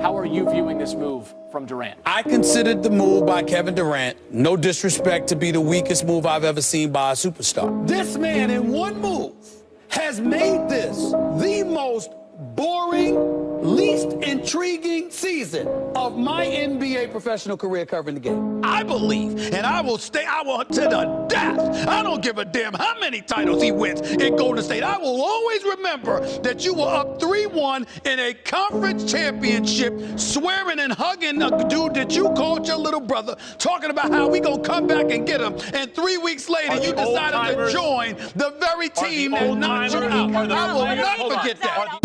How are you viewing this move from Durant? I considered the move by Kevin Durant, no disrespect, to be the weakest move I've ever seen by a superstar. This man in one move has made this the most boring, least intriguing season of my NBA professional career covering the game. I believe, and I will to the death. I don't give a damn how many titles he wins in Golden State. I will always remember that you were up 3-1 in a conference championship, swearing and hugging a dude that you called your little brother, talking about how we gonna come back and get him. And 3 weeks later, you decided to join the very team that knocked you out. I will not forget that.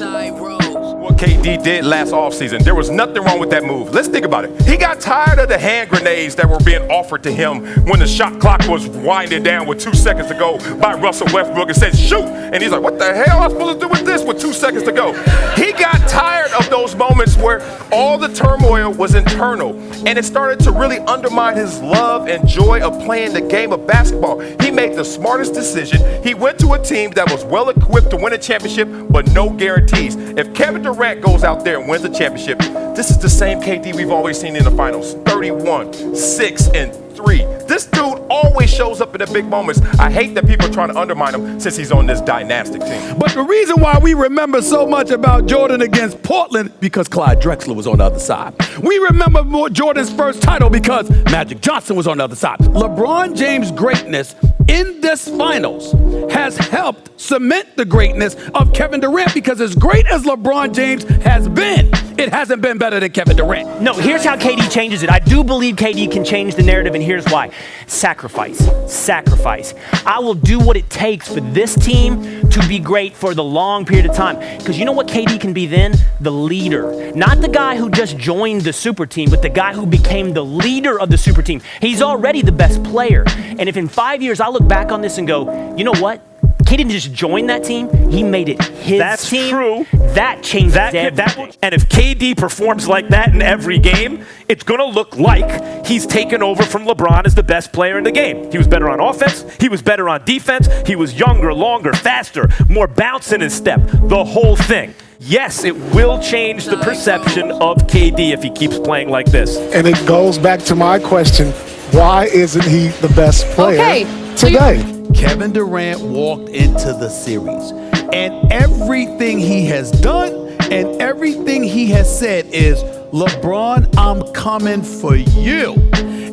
What KD did last offseason, there was nothing wrong with that move. Let's think about it. He got tired of the hand grenades that were being offered to him when the shot clock was winding down with 2 seconds to go by Russell Westbrook and said, shoot. And he's like, what the hell am I supposed to do with this with 2 seconds to go? He got tired of those moments where all the turmoil was internal, and it started to really undermine his love and joy of playing the game of basketball. He made the smartest decision. He went to a team that was well equipped to win a championship, but no guarantees. If Kevin Durant goes out there and wins the championship, this is the same KD we've always seen in the finals. 31, 6, and 3. This dude always shows up in the big moments. I hate that people are trying to undermine him since he's on this dynastic team. But the reason why we remember so much about Jordan against Portland, because Clyde Drexler was on the other side. We remember more Jordan's first title because Magic Johnson was on the other side. LeBron James' greatness in this finals has helped cement the greatness of Kevin Durant, because as great as LeBron James has been, it hasn't been better than Kevin Durant. No, here's how KD changes it. I do believe KD can change the narrative, and here's why. Sacrifice. Sacrifice. I will do what it takes for this team to be great for the long period of time. Because you know what KD can be then? The leader. Not the guy who just joined the super team, but the guy who became the leader of the super team. He's already the best player. And if in 5 years I look back on this and go, you know what? KD didn't just join that team, he made it his team. That's true. That changed everything. And if KD performs like that in every game, it's going to look like he's taken over from LeBron as the best player in the game. He was better on offense, he was better on defense, he was younger, longer, faster, more bounce in his step, the whole thing. Yes, it will change the perception of KD if he keeps playing like this. And it goes back to my question, why isn't he the best player today? Kevin Durant walked into the series, and everything he has done and everything he has said is, LeBron, I'm coming for you.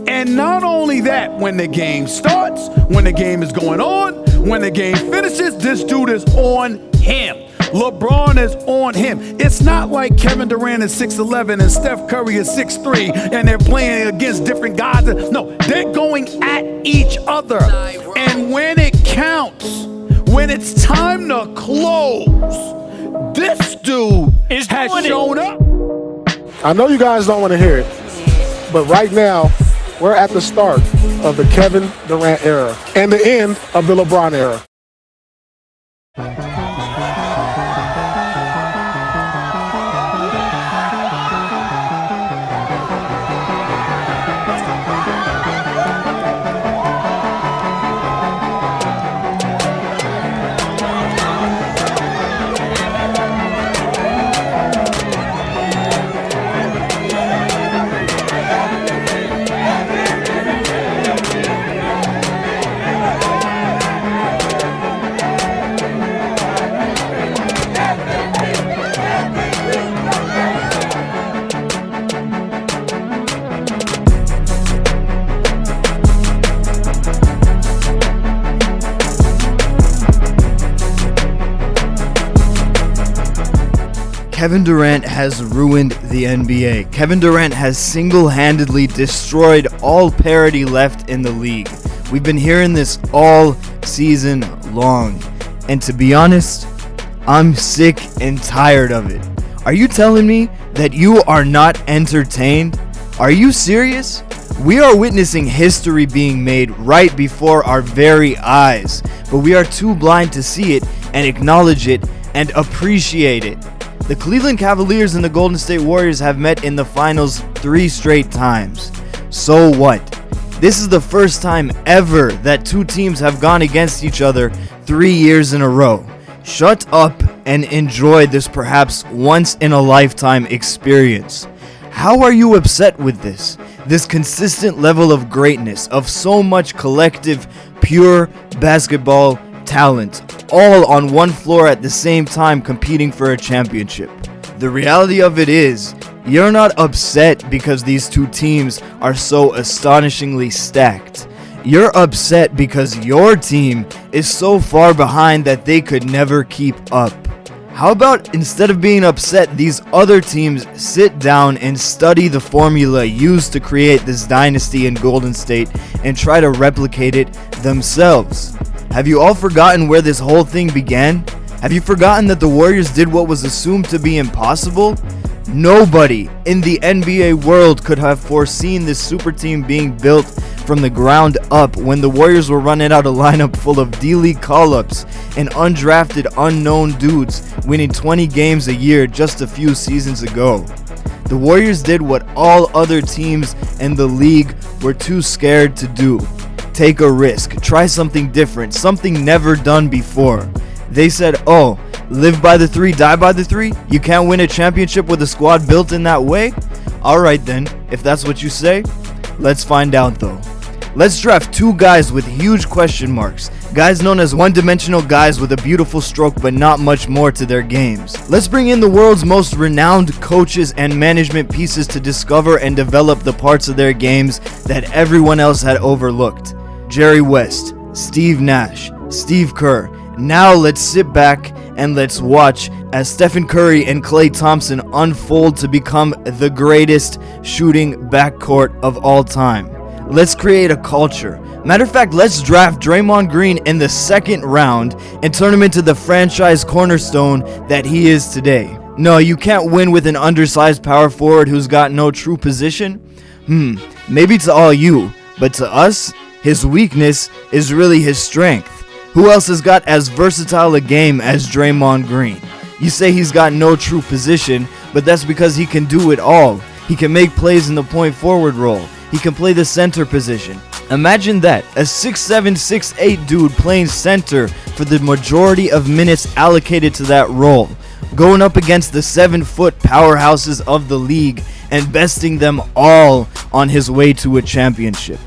And not only that, when the game starts, when the game is going on, when the game finishes, this dude is on him. LeBron is on him. It's not like Kevin Durant is 6'11 and Steph Curry is 6'3 and they're playing against different guys. No, they're going at each other. And when it counts, when it's time to close, this dude has shown up. I know you guys don't want to hear it, but right now, we're at the start of the Kevin Durant era and the end of the LeBron era. Kevin Durant has ruined the NBA. Kevin Durant has single-handedly destroyed all parity left in the league. We've been hearing this all season long. And to be honest, I'm sick and tired of it. Are you telling me that you are not entertained? Are you serious? We are witnessing history being made right before our very eyes, but we are too blind to see it and acknowledge it and appreciate it. The Cleveland Cavaliers and the Golden State Warriors have met in the finals 3 straight times. So what? This is the first time ever that two teams have gone against each other 3 years in a row. Shut up and enjoy this perhaps once-in-a-lifetime experience. How are you upset with this? This consistent level of greatness, of so much collective, pure basketball talent, all on one floor at the same time competing for a championship. The reality of it is, you're not upset because these two teams are so astonishingly stacked. You're upset because your team is so far behind that they could never keep up. How about instead of being upset, these other teams sit down and study the formula used to create this dynasty in Golden State and try to replicate it themselves? Have you all forgotten where this whole thing began? Have you forgotten that the Warriors did what was assumed to be impossible? Nobody in the NBA world could have foreseen this super team being built from the ground up when the Warriors were running out a lineup full of D-League call-ups and undrafted unknown dudes winning 20 games a year just a few seasons ago. The Warriors did what all other teams in the league were too scared to do. Take a risk, try something different, something never done before. They said, oh, live by the three, die by the three? You can't win a championship with a squad built in that way? Alright then, if that's what you say, let's find out though. Let's draft two guys with huge question marks. Guys known as one-dimensional guys with a beautiful stroke but not much more to their games. Let's bring in the world's most renowned coaches and management pieces to discover and develop the parts of their games that everyone else had overlooked. Jerry West, Steve Nash, Steve Kerr. Now let's sit back and let's watch as Stephen Curry and Klay Thompson unfold to become the greatest shooting backcourt of all time. Let's create a culture. Matter of fact, let's draft Draymond Green in the second round and turn him into the franchise cornerstone that he is today. No, you can't win with an undersized power forward who's got no true position. Maybe to all you, but to us, his weakness is really his strength. Who else has got as versatile a game as Draymond Green? You say he's got no true position, but that's because he can do it all. He can make plays in the point forward role. He can play the center position. Imagine that, a 6'7", 6'8" dude playing center for the majority of minutes allocated to that role, going up against the 7-foot powerhouses of the league and besting them all on his way to a championship.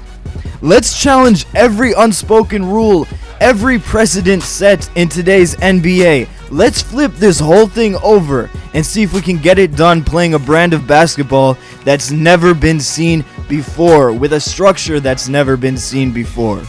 Let's challenge every unspoken rule, every precedent set in today's NBA. Let's flip this whole thing over and see if we can get it done playing a brand of basketball that's never been seen before, with a structure that's never been seen before.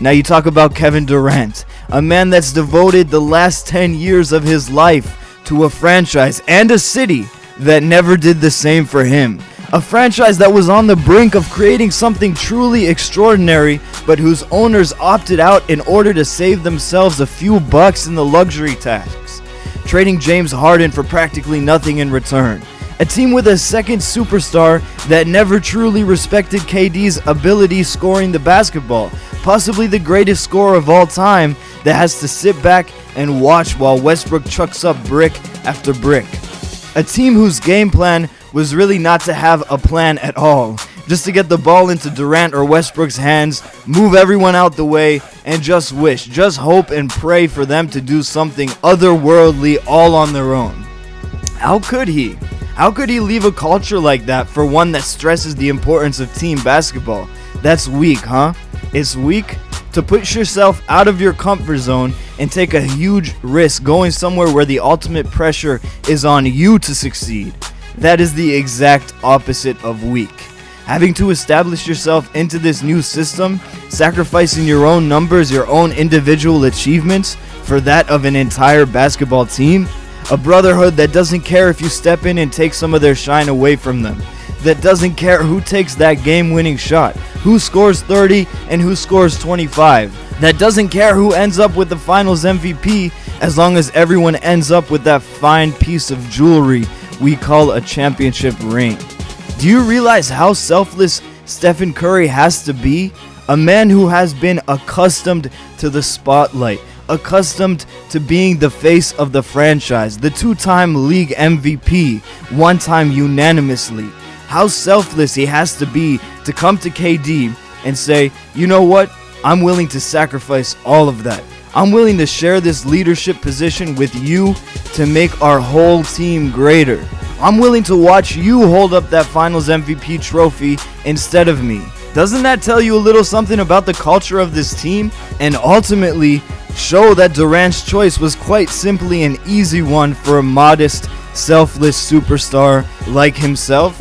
Now you talk about Kevin Durant, a man that's devoted the last 10 years of his life to a franchise and a city that never did the same for him. A franchise that was on the brink of creating something truly extraordinary, but whose owners opted out in order to save themselves a few bucks in the luxury tax, trading James Harden for practically nothing in return. A team with a second superstar that never truly respected KD's ability scoring the basketball, possibly the greatest scorer of all time, that has to sit back and watch while Westbrook chucks up brick after brick. A team whose game plan was really not to have a plan at all, just to get the ball into Durant or Westbrook's hands, move everyone out the way, and just wish, just hope and pray for them to do something otherworldly all on their own. How could he? How could he leave a culture like that for one that stresses the importance of team basketball? That's weak, huh? It's weak to push yourself out of your comfort zone and take a huge risk going somewhere where the ultimate pressure is on you to succeed. That is the exact opposite of weak. Having to establish yourself into this new system, sacrificing your own numbers, your own individual achievements for that of an entire basketball team, a brotherhood that doesn't care if you step in and take some of their shine away from them, that doesn't care who takes that game-winning shot, who scores 30 and who scores 25, that doesn't care who ends up with the finals MVP as long as everyone ends up with that fine piece of jewelry we call a championship ring. Do you realize how selfless Stephen Curry has to be? A man who has been accustomed to the spotlight, accustomed to being the face of the franchise, the two-time league MVP, one time unanimously. How selfless he has to be to come to KD and say, you know what? I'm willing to sacrifice all of that. I'm willing to share this leadership position with you to make our whole team greater. I'm willing to watch you hold up that Finals MVP trophy instead of me. Doesn't that tell you a little something about the culture of this team? And ultimately, show that Durant's choice was quite simply an easy one for a modest, selfless superstar like himself?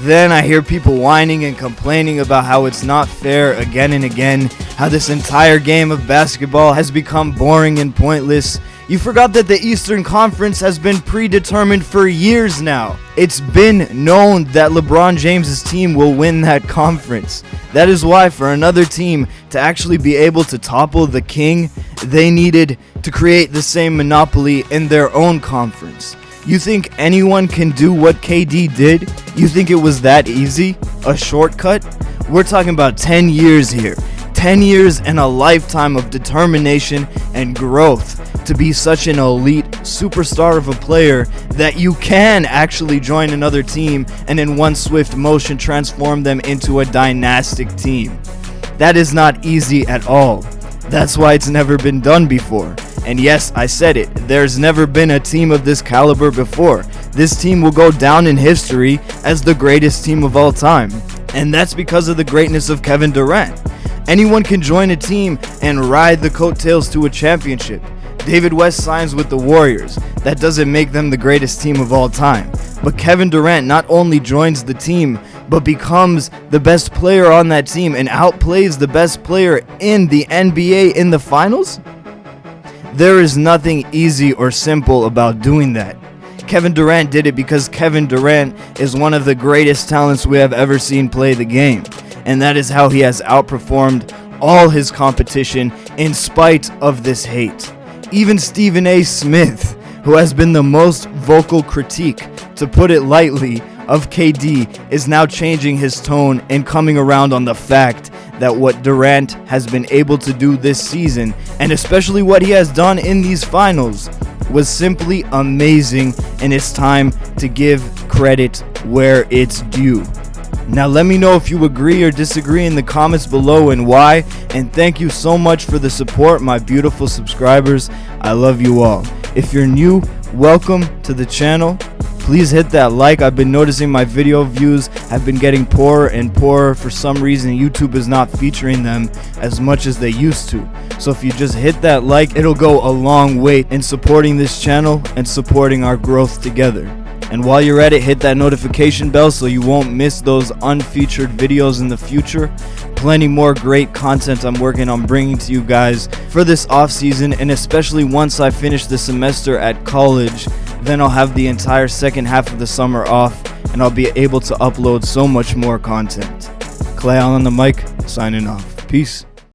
Then I hear people whining and complaining about how it's not fair again and again, how this entire game of basketball has become boring and pointless. You forgot that the Eastern Conference has been predetermined for years now. It's been known that LeBron James' team will win that conference. That is why for another team to actually be able to topple the king, they needed to create the same monopoly in their own conference. You think anyone can do what KD did? You think it was that easy? A shortcut? We're talking about 10 years here. 10 years and a lifetime of determination and growth to be such an elite superstar of a player that you can actually join another team and in one swift motion transform them into a dynastic team. That is not easy at all. That's why it's never been done before. And yes, I said it, there's never been a team of this caliber before. This team will go down in history as the greatest team of all time. And that's because of the greatness of Kevin Durant. Anyone can join a team and ride the coattails to a championship. David West signs with the Warriors. That doesn't make them the greatest team of all time. But Kevin Durant not only joins the team, but becomes the best player on that team and outplays the best player in the NBA in the finals? There is nothing easy or simple about doing that. Kevin Durant did it because Kevin Durant is one of the greatest talents we have ever seen play the game. And that is how he has outperformed all his competition in spite of this hate. Even Stephen A. Smith, who has been the most vocal critique, to put it lightly, of KD, is now changing his tone and coming around on the fact that what Durant has been able to do this season, and especially what he has done in these finals, was simply amazing, and it's time to give credit where it's due. Now let me know if you agree or disagree in the comments below and why, and thank you so much for the support, my beautiful subscribers. I love you all. If you're new, welcome to the channel. Please hit that like. I've been noticing my video views have been getting poorer and poorer. For some reason, YouTube is not featuring them as much as they used to. So if you just hit that like, it'll go a long way in supporting this channel and supporting our growth together. And while you're at it, hit that notification bell so you won't miss those unfeatured videos in the future. Plenty more great content I'm working on bringing to you guys for this off season, and especially once I finish the semester at college, then I'll have the entire second half of the summer off and I'll be able to upload so much more content. Clay on the mic, signing off. Peace.